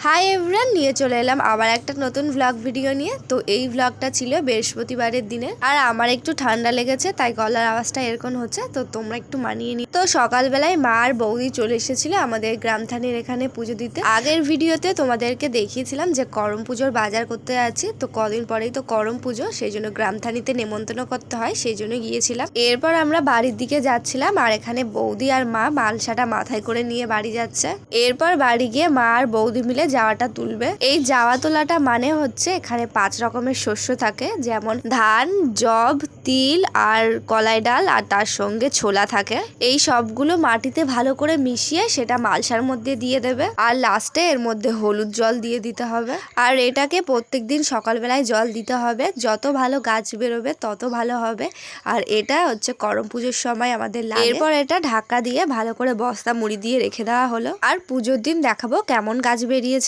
Hi everyone, নিয়ে চলে এলাম আবার একটা নতুন ভ্লগ ভিডিও নিয়ে। তো এই ভ্লগটা ছিল বৃহস্পতিবারের দিনে, আর আমার একটু ঠান্ডা লেগেছে তাই গলার আওয়াজটা এরকম হচ্ছে, তো তোমরা একটু মানিয়ে নি। তো সকালবেলায় মা আর বৌদি চলে এসেছিল আমাদের গ্রামথানির এখানে পুজো দিতে। আগের ভিডিওতে তোমাদেরকে দেখিয়েছিলাম যে করম পুজোর বাজার করতে আছি, তো কদিন পরেই তো করম পুজো, সেই জন্য গ্রামথানিতে নেমন্তন্ন করতে হয়, সেই জন্য গিয়েছিলাম। এরপর আমরা বাড়ির দিকে যাচ্ছিলাম, আর এখানে বৌদি আর মা মালসাটা মাথায় করে নিয়ে বাড়ি যাচ্ছে। এরপর বাড়ি গিয়ে মা আর বৌদি মিলে যাওয়াটা তুলবে। এই যাওয়া তোলাটা মানে হচ্ছে এখানে 5 রকমের শস্য থাকে, যেমন ধান, জব, তিল আর কলাই ডাল, আর তার সঙ্গে ছোলা থাকে। এই সবগুলো মাটিতে ভালো করে মিশিয়ে সেটা মালসার মধ্যে দিয়ে দেবে, আর লাস্টে এর মধ্যে হলুদ জল দিয়ে দিতে হবে। আর এটাকে প্রত্যেকদিন সকালবেলায় জল দিতে হবে, যত ভালো গাছ বেরোবে তত ভালো হবে। আর এটা হচ্ছে করম পুজোর সময় আমাদের লাগে। এরপর এটা ঢাকা দিয়ে ভালো করে বস্তা মুড়ি দিয়ে রেখে দেওয়া হলো, আর পুজোর দিন দেখাবো কেমন গাছ বেরিয়েছে।